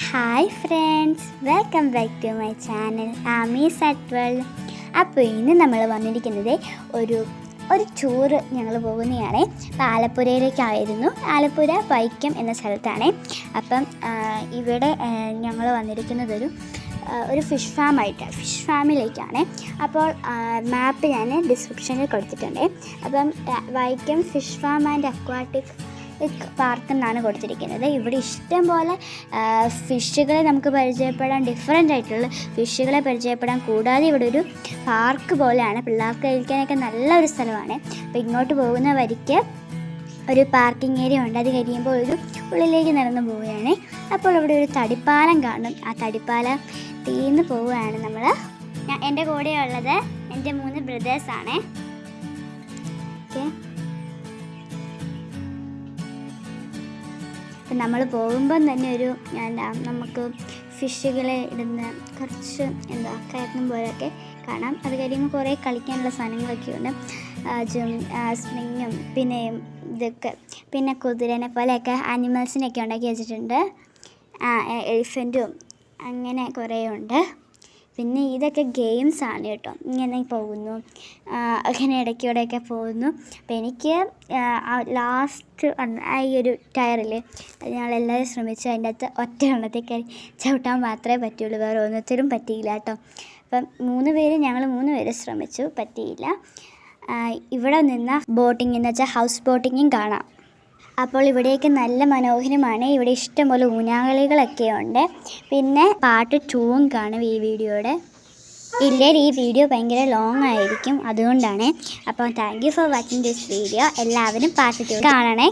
Hi friends, welcome back to my channel ആമീസ് at world. അപ്പോൾ ഇന്ന് നമ്മൾ വന്നിരിക്കുന്നത് ഒരു ടൂറ് ഞങ്ങൾ പോകുന്നതാണ്. അപ്പോൾ ആലപ്പുഴയിലേക്കായിരുന്നു. ആലപ്പുഴ വൈക്കം എന്ന സ്ഥലത്താണ്. അപ്പം ഇവിടെ ഞങ്ങൾ വന്നിരിക്കുന്നത് ഒരു ഫിഷ് ഫാമിലേക്കാണ്. അപ്പോൾ മാപ്പ് ഞാൻ ഡിസ്ക്രിപ്ഷനിൽ കൊടുത്തിട്ടുണ്ട്. അപ്പം Vaikom fish farm and aquatic park എന്നാണ് കൊടുത്തിരിക്കുന്നത്. ഇവിടെ ഇഷ്ടം പോലെ ഫിഷുകളെ നമുക്ക് പരിചയപ്പെടാൻ, ഡിഫറെൻ്റ് ആയിട്ടുള്ള ഫിഷുകളെ പരിചയപ്പെടാൻ, കൂടാതെ ഇവിടെ ഒരു പാർക്ക് പോലെയാണ്. പിള്ളേർക്ക് കഴിക്കാനൊക്കെ നല്ലൊരു സ്ഥലമാണ്. അപ്പോൾ ഇങ്ങോട്ട് പോകുന്ന വഴിക്ക് ഒരു പാർക്കിംഗ് ഏരിയ ഉണ്ട്. അത് കഴിയുമ്പോൾ ഒരു ഉള്ളിലേക്ക് നടന്നു പോവുകയാണ്. അപ്പോൾ ഇവിടെ ഒരു തടിപ്പാലം കാണും. ആ തടിപ്പാലം തീർന്ന് പോവുകയാണ് നമ്മൾ. എൻ്റെ കൂടെയുള്ളത് എൻ്റെ 3 ബ്രദേഴ്സാണ്. ഓക്കെ, അപ്പം നമ്മൾ പോകുമ്പം തന്നെ നമുക്ക് ഫിഷുകളെ ഇടുന്ന കുറച്ച് കയറും പോലെയൊക്കെ കാണാം. അത് കഴിയുമ്പോൾ കുറേ കളിക്കാനുള്ള സാധനങ്ങളൊക്കെ ഉണ്ട്. സ്പ്രിങ്ങും പിന്നെ കുതിരനെ പോലെയൊക്കെ ആനിമൽസിനൊക്കെ ഉണ്ടാക്കി വെച്ചിട്ടുണ്ട്. എലിഫൻറ്റും അങ്ങനെ കുറേ ഉണ്ട്. പിന്നെ ഇതൊക്കെ ഗെയിംസാണ് കേട്ടോ. ഇങ്ങനെ പോകുന്നു, അങ്ങനെ ഇടയ്ക്കൂടെയൊക്കെ പോകുന്നു. അപ്പം എനിക്ക് ലാസ്റ്റ് ഈ ഒരു ടയറിൽ ഞങ്ങളെല്ലാവരും ശ്രമിച്ചു. അതിൻ്റെ അകത്ത് ഒറ്റ എണ്ണത്തേക്ക് ചവിട്ടാൻ മാത്രമേ പറ്റുള്ളൂ, വേറെ ഒന്നത്തിലും പറ്റിയില്ല കേട്ടോ. അപ്പം ഞങ്ങൾ 3 പേര് ശ്രമിച്ചു, പറ്റിയില്ല. ഇവിടെ നിന്ന് ബോട്ടിംഗ് എന്ന് വെച്ചാൽ ഹൗസ് ബോട്ടിങ്ങും കാണാം. അപ്പോൾ ഇവിടെയൊക്കെ നല്ല മനോഹരമാണ്. ഇവിടെ ഇഷ്ടംപോലെ ഊഞ്ഞാകളികളൊക്കെ ഉണ്ട്. പിന്നെ പാർട്ട് 2 കാണും ഈ വീഡിയോയുടെ. ഇല്ലെങ്കിൽ ഈ വീഡിയോ ഭയങ്കര ലോങ് ആയിരിക്കും, അതുകൊണ്ടാണ്. അപ്പോൾ thank you for watching this video. എല്ലാവരും പാർട്ട് 2 കാണണേ.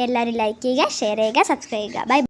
എല്ലാവരും ലൈക്ക് ചെയ്യുക, ഷെയർ ചെയ്യുക, സബ്സ്ക്രൈബ് ചെയ്യുക. ബൈ.